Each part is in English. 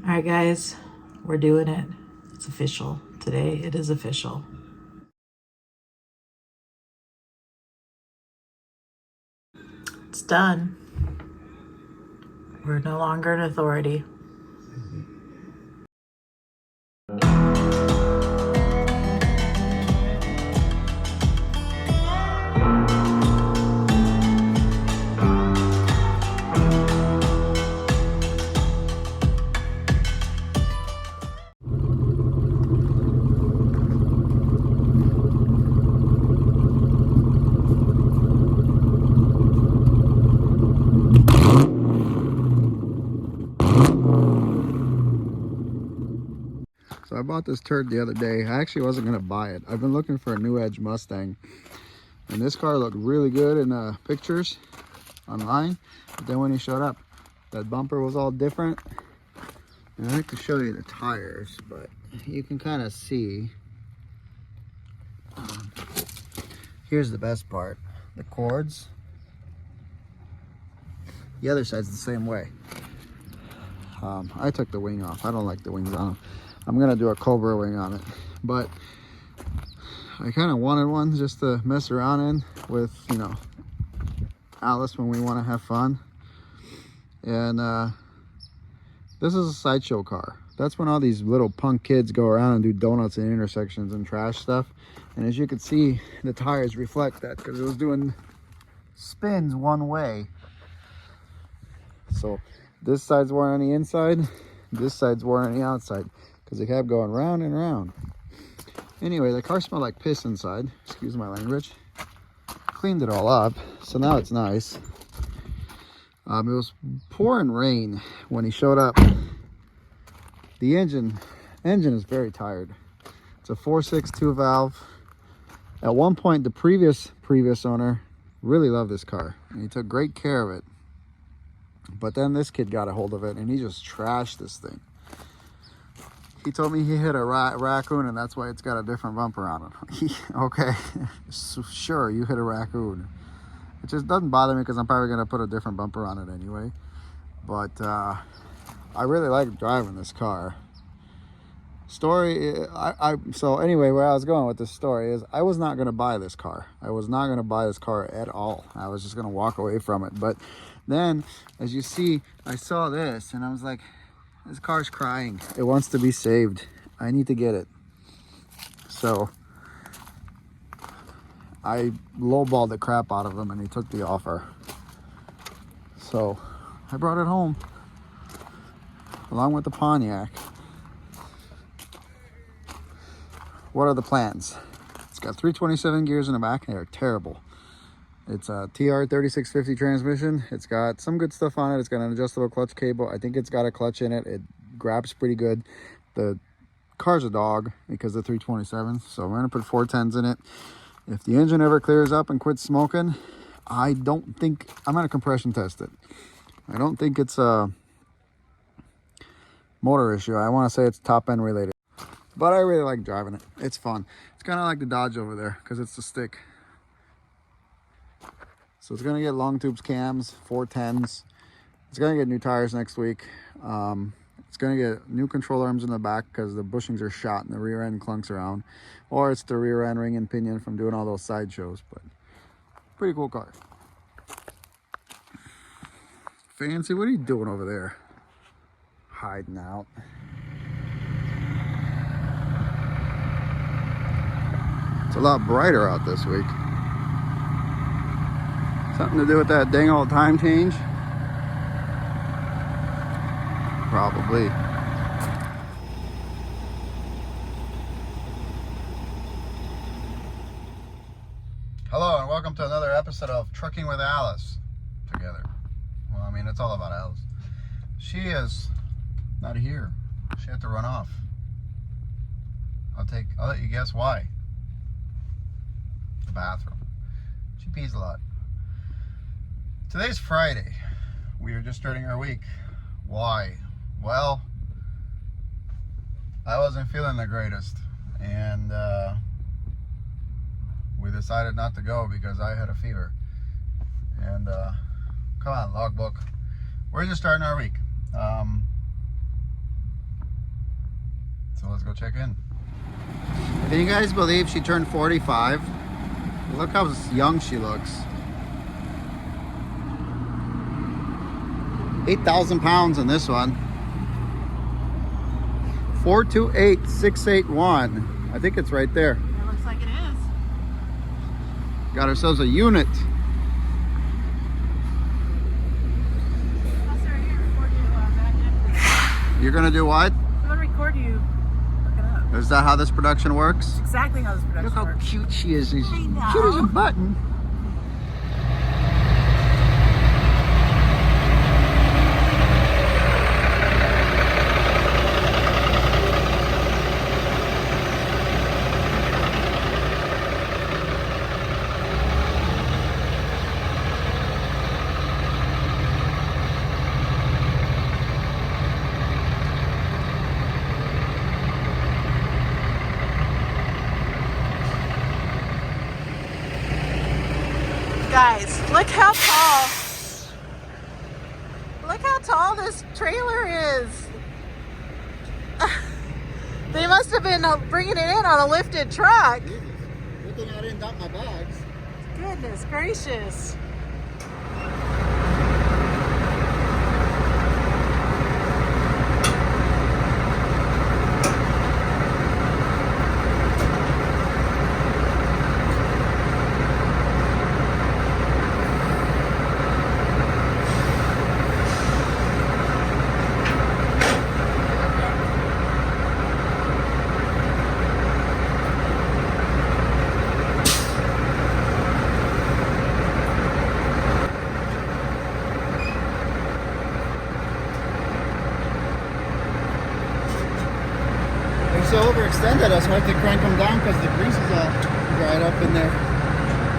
All right, guys, we're doing it. It's official. Today, it is official. It's done. We're no longer an authority. So I bought this turd the other day. I actually wasn't going to buy it. I've been looking for a new Edge Mustang. And this car looked really good in pictures online. But then when he showed up, that bumper was all different. And I like to show you the tires, but you can kind of see. Here's the best part. The cords. The other side's the same way. I took the wing off. I don't like the wings on them. I'm gonna do a Cobra wing on it, but I kind of wanted one just to mess around in with, you know, Alice when we want to have fun. And this is a sideshow car. That's when all these little punk kids go around and do donuts in intersections and trash stuff. And as you can see, the tires reflect that because it was doing spins one way. So this side's worn on the inside, this side's worn on the outside, because it kept going round and round. Anyway, the car smelled like piss inside. Excuse my language. Cleaned it all up, so now it's nice. It was pouring rain when he showed up. The engine is very tired. It's a 4.6 valve. At one point, the previous owner really loved this car, and he took great care of it. But then this kid got a hold of it, and he just trashed this thing. He told me he hit a raccoon, and that's why it's got a different bumper on it. Okay, so sure, you hit a raccoon. It just doesn't bother me because I'm probably going to put a different bumper on it anyway. But I really like driving this car. So anyway, where I was going with this story is I was not going to buy this car. I was not going to buy this car at all. I was just going to walk away from it. But then, as you see, I saw this, and I was like, this car's crying. It wants to be saved. I need to get it. So I lowballed the crap out of him, and he took the offer. So I brought it home along with the Pontiac. What are the plans? It's got 327 gears in the back. They're terrible. It's a TR 3650 transmission. It's got some good stuff on it. It's got an adjustable clutch cable. I think it's got a clutch in it. It grabs pretty good. The car's a dog because of 327. So we're gonna put 410s in it. If the engine ever clears up and quits smoking, I don't think I'm gonna compression test it. I don't think it's a motor issue. I want to say it's top end related. But I really like driving it. It's fun. It's kind of like the Dodge over there because it's the stick. So it's going to get long tubes cams, 410s. It's going to get new tires next week. It's going to get new control arms in the back because the bushings are shot and the rear end clunks around. Or it's the rear end ring and pinion from doing all those side shows. But pretty cool car. Fancy, what are you doing over there? Hiding out. It's a lot brighter out this week. Something to do with that dang old time change? Probably. Hello and welcome to another episode of Trucking with Alice Together. Well, I mean, it's all about Alice. She is not here. She had to run off. I'll let you guess why. The bathroom. She pees a lot. Today's Friday. We are just starting our week. Why? Well, I wasn't feeling the greatest, and we decided not to go because I had a fever. And come on, logbook. We're just starting our week. So let's go check in. Can you guys believe she turned 45? Look how young she looks. 8,000 pounds in this one. 428681. I think it's right there. It looks like it is. Got ourselves a unit. I'll start here and record you back in. You're gonna do what? I'm gonna record you. Look it up. Is that how this production works? Exactly how this production Look how works. cute she is. She's I know. cute as a button. Guys, look how tall. Look how tall this trailer is. They must have been bringing it in on a lifted truck. Jesus. Good thing I didn't dump my bags. Goodness gracious. They're so overextended, I have to crank them down because the grease is all dried up in there.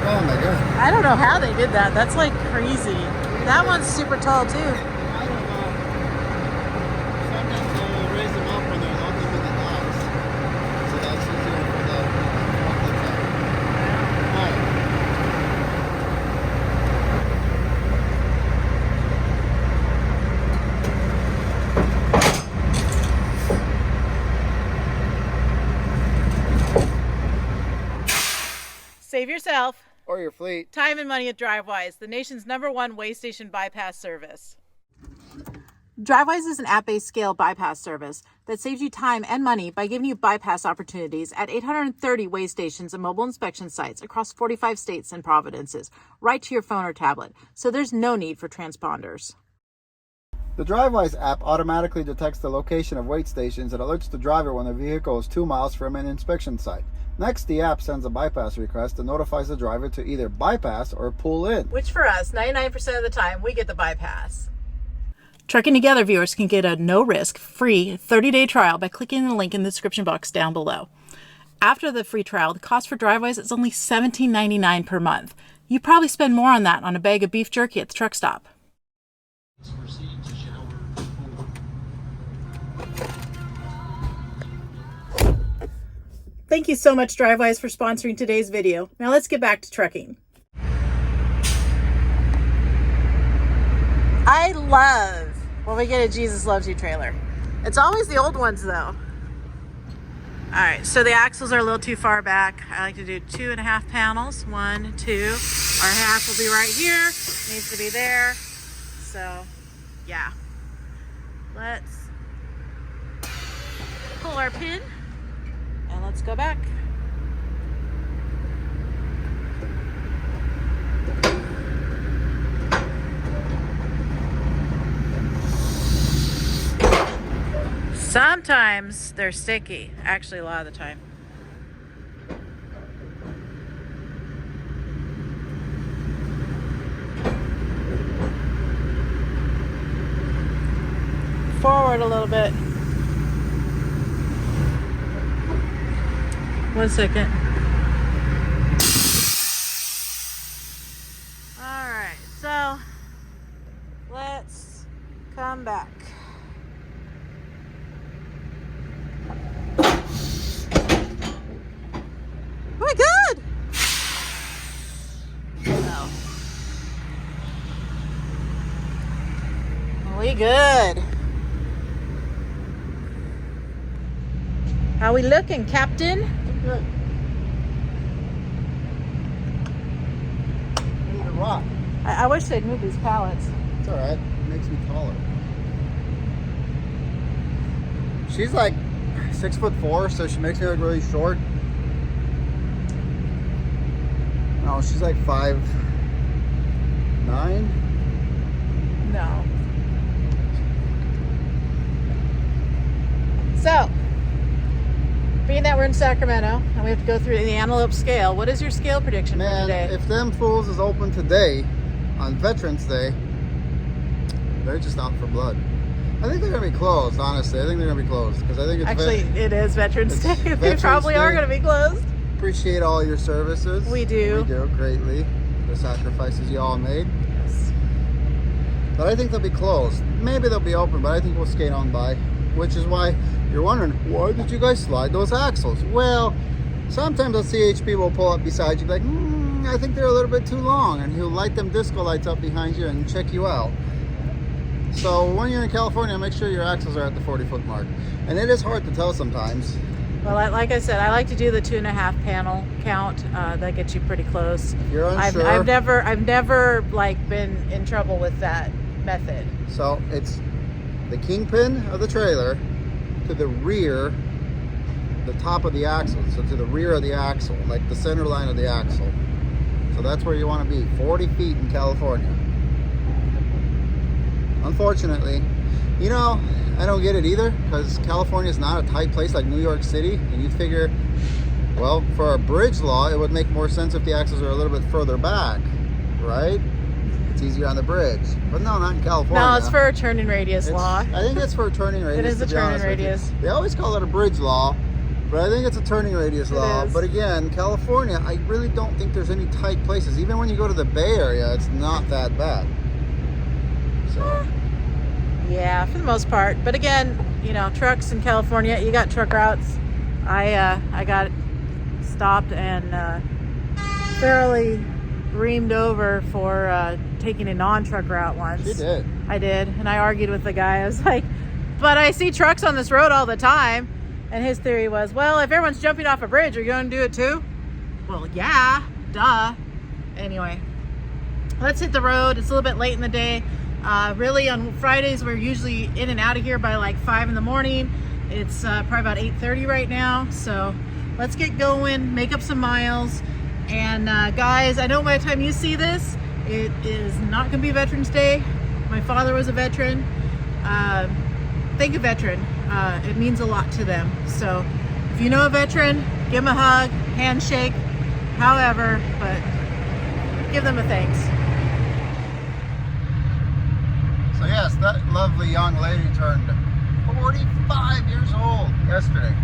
Oh my god. I don't know how they did that. That's like crazy. That one's super tall too. I don't know. Sometimes they'll raise them up when they're loading them in the docks. So that's easier for the Alright. Save yourself Or your fleet. time and money at DriveWise, the nation's #1 weigh station bypass service. DriveWise is an app-based scale bypass service that saves you time and money by giving you bypass opportunities at 830 weigh stations and mobile inspection sites across 45 states and provinces, right to your phone or tablet, so there's no need for transponders. The DriveWise app automatically detects the location of weight stations and alerts the driver when the vehicle is 2 miles from an inspection site. Next, the app sends a bypass request and notifies the driver to either bypass or pull in. Which for us, 99% of the time, we get the bypass. Trucking Together viewers can get a no-risk, free 30-day trial by clicking the link in the description box down below. After the free trial, the cost for DriveWise is only $17.99 per month. You probably spend more on that on a bag of beef jerky at the truck stop. Thank you so much, DriveWise, for sponsoring today's video. Now let's get back to trucking. I love when we get a Jesus Loves You trailer. It's always the old ones though. All right, so the axles are a little too far back. I like to do 2.5 panels, 1, 2. Our half will be right here, needs to be there. So yeah, let's pull our pin. And let's go back. Sometimes they're sticky. Actually, a lot of the time. Forward a little bit. 1 second. All right, so let's come back. Oh my God! Oh. We good. How we looking, Captain? Good. I need a rock. I wish they'd move these pallets. It's all right. It makes me taller. She's like 6'4", so she makes me look really short. No, she's like 5'9". No. So, being that we're in Sacramento and we have to go through the antelope scale, what is your scale prediction for Man, today? if them fools is open today on Veterans Day, they're just out for blood. I think they're gonna be closed. Honestly, I think they're gonna be closed because I think it's Actually, it is Veterans Day. They Veterans probably are Day. going to be closed. Appreciate all your services. We do. We do greatly. The sacrifices you all made. Yes. But I think they'll be closed. Maybe they'll be open, but I think we'll skate on by. Which is why you're wondering, why did you guys slide those axles? Well, sometimes a CHP will pull up beside you like, I think they're a little bit too long. And he'll light them disco lights up behind you and check you out. So when you're in California, make sure your axles are at the 40-foot mark. And it is hard to tell sometimes. Well, like I said, I like to do the 2.5 panel count. That gets you pretty close. If you're unsure. I've never like been in trouble with that method. So it's the kingpin of the trailer to the rear, the top of the axle. So to the rear of the axle, like the center line of the axle. So that's where you want to be, 40 feet in California. Unfortunately, you know, I don't get it either because California is not a tight place like New York City. And you figure, well, for a bridge law, it would make more sense if the axles are a little bit further back, right? It's easier on the bridge. But no, not in California. No, it's for a turning radius law. I think it's for a turning radius. It is a turning radius. They always call it a bridge law, but I think it's a turning radius law. is. But again, California, I really don't think there's any tight places. Even when you go to the Bay Area, it's not that bad. So. Yeah, for the most part. But again, you know, trucks in California, you got truck routes. I got stopped and thoroughly reamed over for taking a non-truck route once. She did. I did, and I argued with the guy. I was like, but I see trucks on this road all the time. And his theory was, well, if everyone's jumping off a bridge, are you going to do it too? Well, yeah, duh. Anyway, let's hit the road. It's a little bit late in the day. Really, on Fridays, we're usually in and out of here by like 5 in the morning. It's probably about 8:30 right now. So let's get going, make up some miles. And guys, I know by the time you see this, it is not going to be Veterans Day. My father was a veteran. Thank a veteran. It means a lot to them. So if you know a veteran, give them a hug, handshake, however, but give them a thanks. So yes, that lovely young lady turned 45 years old yesterday.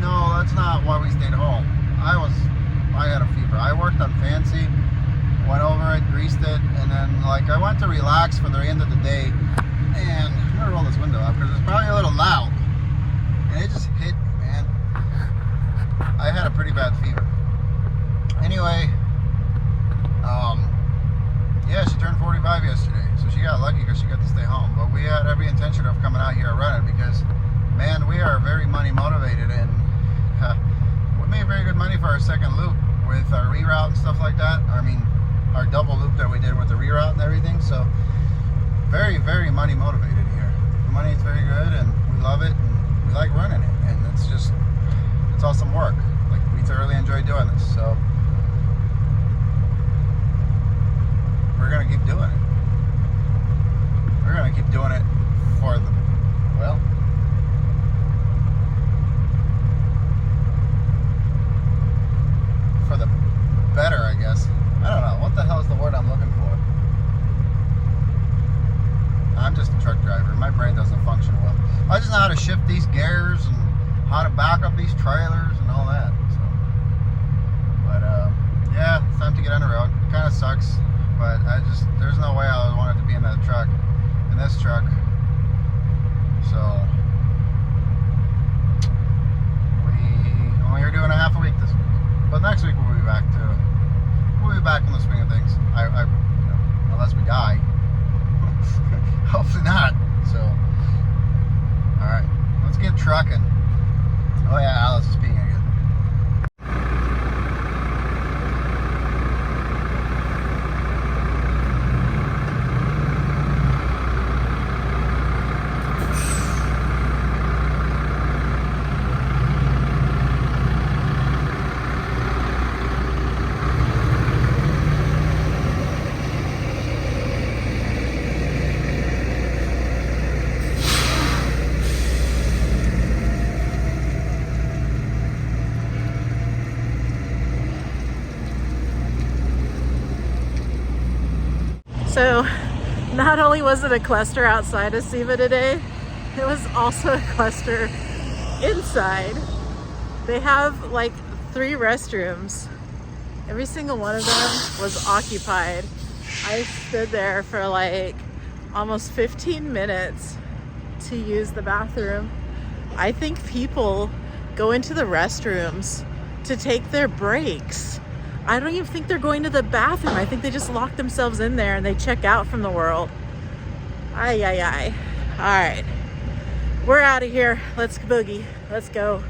No, that's not why we stayed home. I had a fever. I worked on Fancy, went over it, greased it, and then like I went to relax for the end of the day. And I'm gonna roll this window up because it's probably a little loud. And it just hit me, man. I had a pretty bad fever. Anyway, yeah, she turned 45 yesterday, so she got lucky because she got to stay home. But we had every intention of coming out here and running because, man, we are very money motivated, and we made very good money for our second loop with our reroute and stuff like that. I mean, our double loop that we did with the reroute and everything. So very, very money motivated here. The money is very good, and we love it, and we like running it, and it's awesome work. Like, we thoroughly enjoy doing this. So we're gonna keep doing it. We're gonna keep doing it for the, well, for the better, I guess. I don't know. What the hell is the word I'm looking for? I'm just a truck driver. My brain doesn't function well. I just know how to shift these gears and how to back up these trailers and all that. So, but yeah, it's time to get on the road. It kind of sucks. But there's no way I would want it to be in that truck, in this truck. So we only are doing a half a week this week, but next week we'll be back in the swing of things. You know, unless we die, hopefully not. So, all right, let's get trucking. Oh yeah, Alice. So not only was it a cluster outside of SEMA today, it was also a cluster inside. They have like 3 restrooms. Every single one of them was occupied. I stood there for like almost 15 minutes to use the bathroom. I think people go into the restrooms to take their breaks. I don't even think they're going to the bathroom. I think they just lock themselves in there and they check out from the world. Ay, ay, ay. All right, we're out of here. Let's boogie. Let's go.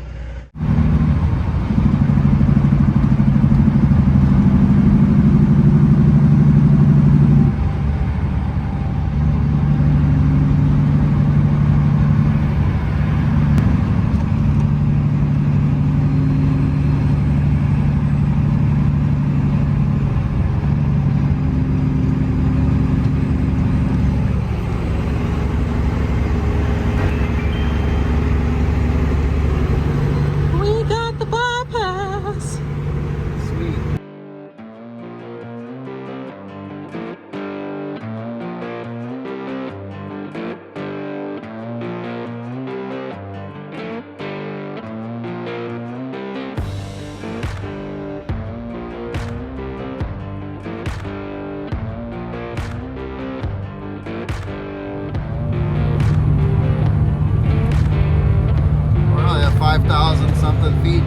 We're only at 5,000 something feet.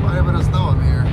Quite a bit of snow up here.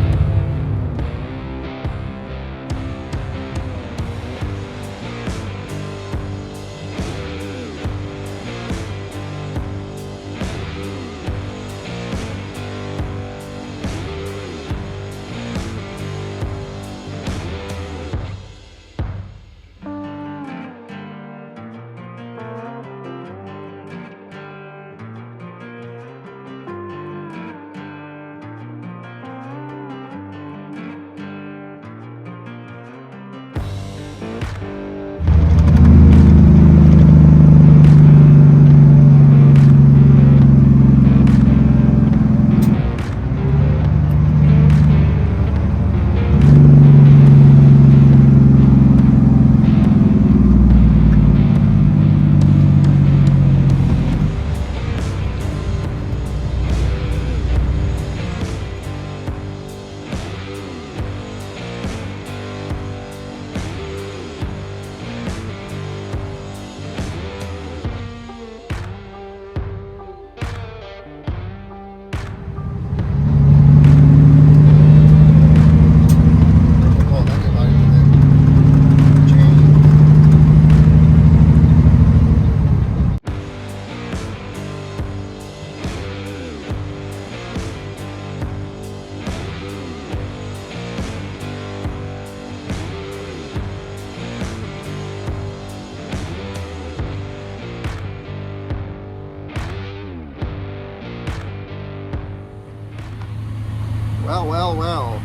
Well.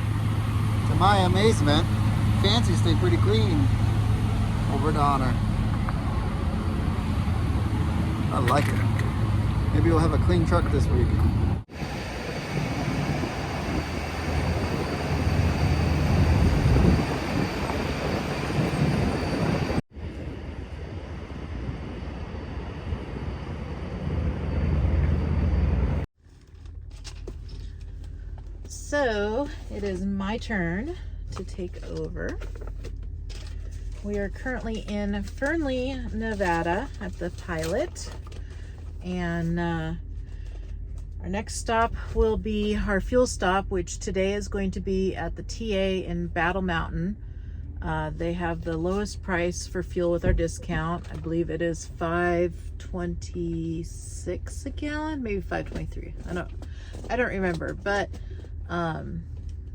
To my amazement, Fancy stayed pretty clean over Donner. I like it. Maybe we'll have a clean truck this week. So it is my turn to take over. We are currently in Fernley, Nevada at the Pilot, and our next stop will be our fuel stop, which today is going to be at the TA in Battle Mountain. They have the lowest price for fuel with our discount. I believe it is $5.26 a gallon, maybe $5.23. I don't remember, but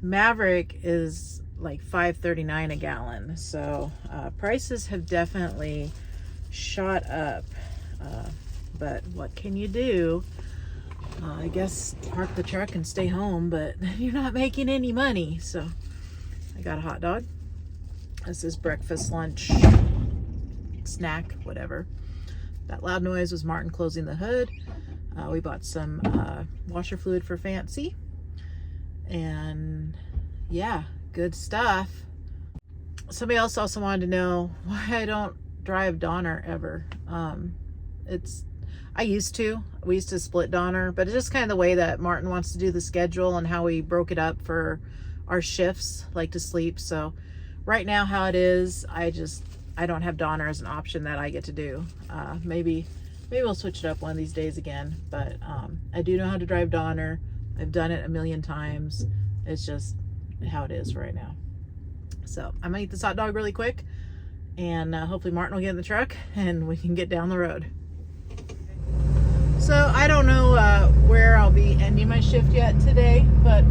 Maverick is like $5.39 a gallon. So prices have definitely shot up, but what can you do? I guess park the truck and stay home, but you're not making any money. So I got a hot dog. This is breakfast, lunch, snack, whatever. That loud noise was Martin closing the hood. We bought some washer fluid for Fancy, and yeah, good stuff. somebody else also wanted to know why I don't drive Donner ever. I used to. We used to split Donner, but it's just kind of the way that Martin wants to do the schedule and how we broke it up for our shifts, like to sleep. So right now how it is, I don't have Donner as an option that I get to do. Maybe we'll switch it up one of these days again, but I do know how to drive Donner. I've done it a million times. It's just how it is right now. So I'm gonna eat this hot dog really quick, and hopefully Martin will get in the truck and we can get down the road. So I don't know where I'll be ending my shift yet today, but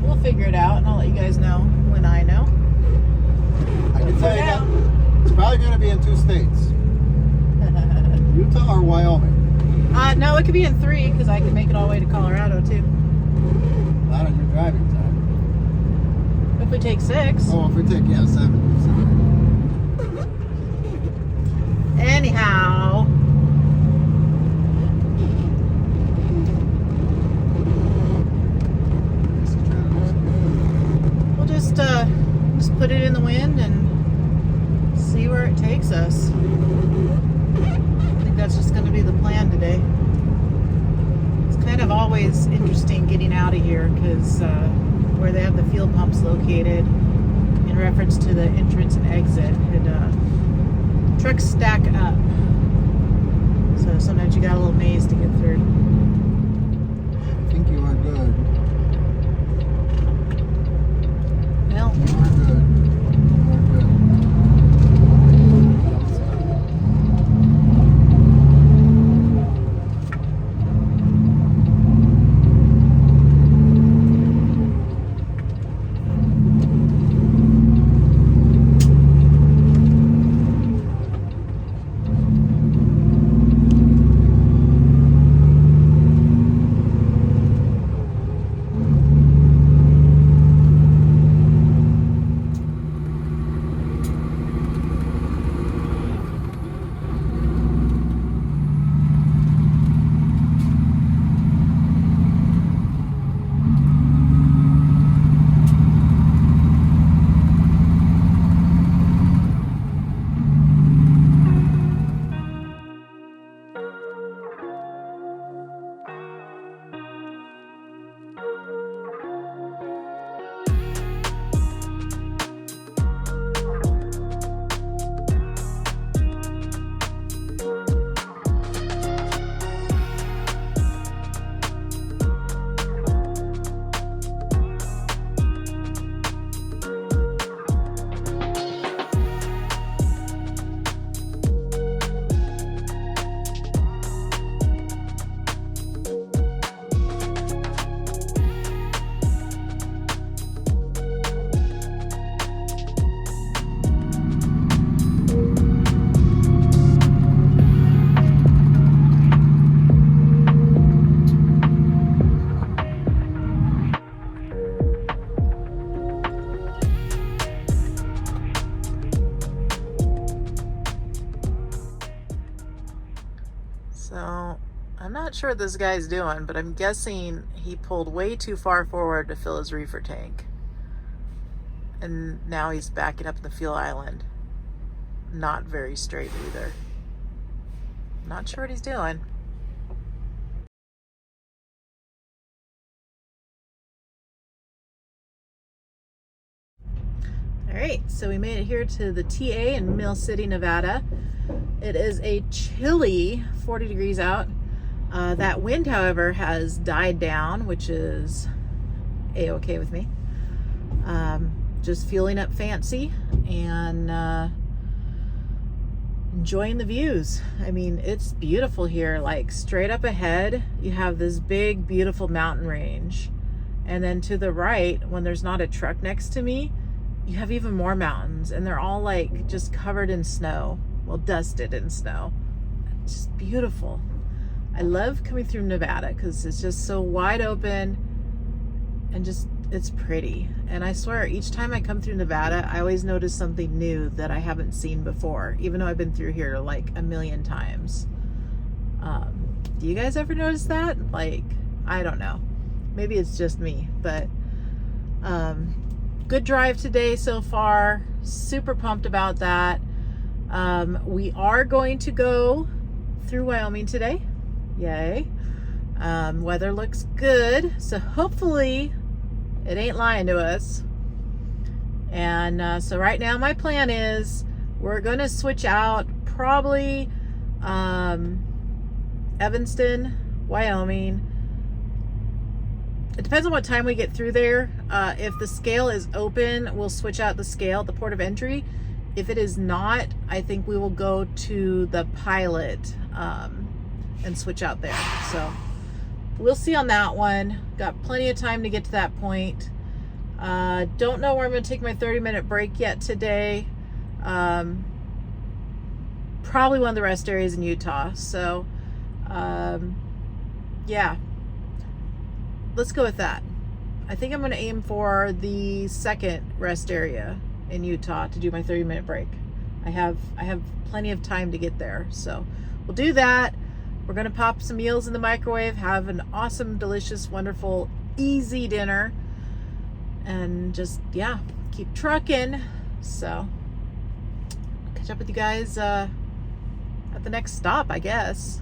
we'll figure it out, and I'll let you guys know when I know. I can tell you that it's probably going to be in 2 states. Utah or Wyoming? No, it could be in 3 because I can make it all the way to Colorado too. Not on your driving time. If we take 6. Oh, if we take, 7. Anyhow. We'll just put it in the wind and see where it takes us. I think that's just going to be the plan today. It's kind of always interesting getting out of here because where they have the fuel pumps located, in reference to the entrance and exit, trucks stack up. So sometimes you got a little maze to get through. I think you are good. Well, You are good. You are good. so I'm not sure what this guy's doing, but I'm guessing he pulled way too far forward to fill his reefer tank. And now he's backing up the fuel island. Not very straight either. Not sure what he's doing. All right, so we made it here to the TA in Mill City, Nevada. It is a chilly 40 degrees out. That wind, however, has died down, which is a-okay with me. Just fueling up fancy and enjoying the views. I mean, it's beautiful here. Like straight up ahead, you have this big, beautiful mountain range. And then to the right, when there's not a truck next to me, you have even more mountains, and they're all like just covered in snow. Well, dusted in snow. It's just beautiful. I love coming through Nevada because it's just so wide open and just, it's pretty. And I swear, each time I come through Nevada, I always notice something new that I haven't seen before, even though I've been through here like a million times. Do you guys ever notice that? Like, I don't know. Maybe it's just me, but good drive today so far. Super pumped about that. We are going to go through Wyoming today. Yay. Weather looks good, so hopefully it ain't lying to us. And so right now my plan is we're going to switch out probably Evanston, Wyoming. It depends on what time we get through there. If the scale is open, we'll switch out the scale at the port of entry. If it is not, I think we will go to the pilot and switch out there. So we'll see on that one. Got plenty of time to get to that point. Don't know where I'm going to take my 30-minute break yet today. Probably one of the rest areas in Utah. So yeah, let's go with that. I think I'm going to aim for the second rest area in Utah to do my 30-minute break. I have plenty of time to get there, so we'll do that. We're going to pop some meals in the microwave, have an awesome, delicious, wonderful, easy dinner, and just, yeah, keep trucking. So I'll catch up with you guys at the next stop, I guess.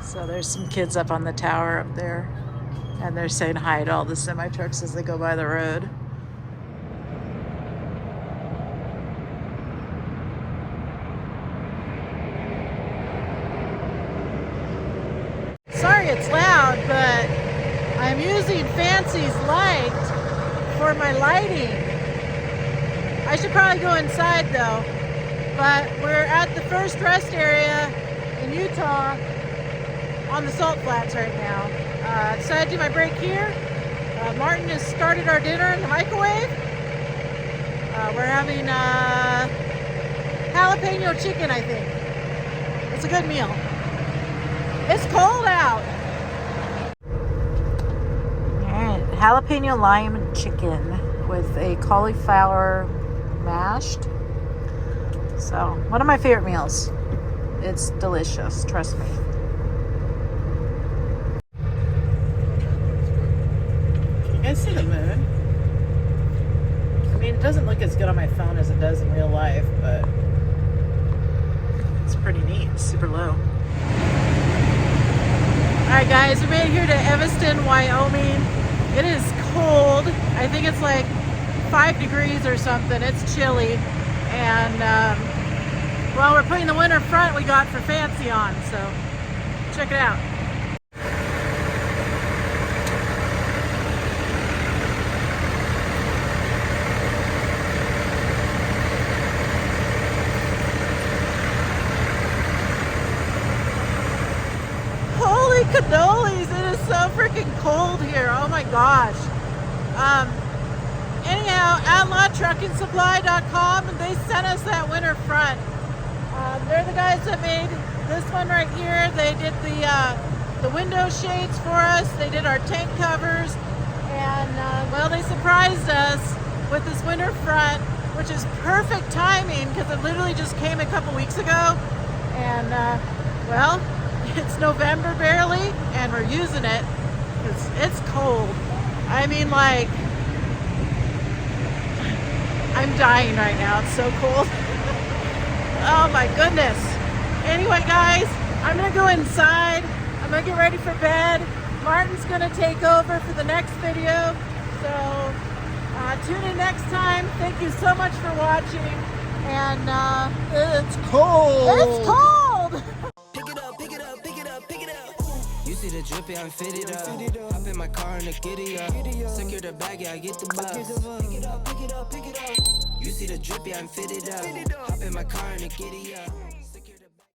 So there's some kids up on the tower up there, and they're saying hi to all the semi trucks as they go by the road. Sorry it's loud, but I'm using Fancy's light for my lighting. I should probably go inside though, but we're at the first rest area in Utah on the salt flats right now. Decided to do my break here. Martin has started our dinner in the microwave. We're having jalapeno chicken, I think. It's a good meal. It's cold out. Alright, jalapeno lime chicken with a cauliflower mashed. So, one of my favorite meals. It's delicious, trust me. I see the moon. I mean, it doesn't look as good on my phone as it does in real life, but it's pretty neat. It's super low. Alright guys, we made it here to Evanston, Wyoming. It is cold. I think it's like 5 degrees or something. It's chilly. And, well, we're putting the winter front we got for Fancy on, so check it out. Cannolis, it is so freaking cold here. Oh my gosh. Anyhow, outlawtruckingsupply.com, and they sent us that winter front. They're the guys that made this one right here. They did the window shades for us. They did our tank covers, and well, they surprised us with this winter front, which is perfect timing because it literally just came a couple weeks ago. And well, it's November barely, and we're using it because it's cold. I mean, like, I'm dying right now. It's so cold. Oh my goodness. Anyway, guys, I'm gonna go inside. I'm gonna get ready for bed. Martin's gonna take over for the next video. So tune in next time. Thank you so much for watching. And It's cold. it's cold. Pick it up, pick it up, pick it up, pick it up. You see the drip, yeah, I'm fitted up. Hop in my car and the giddy up. Secure the bag, yeah, I get the bus. Pick it up, pick it up, pick it up. You see the drip, yeah, I'm fitted up. Hop in my car and the giddy up.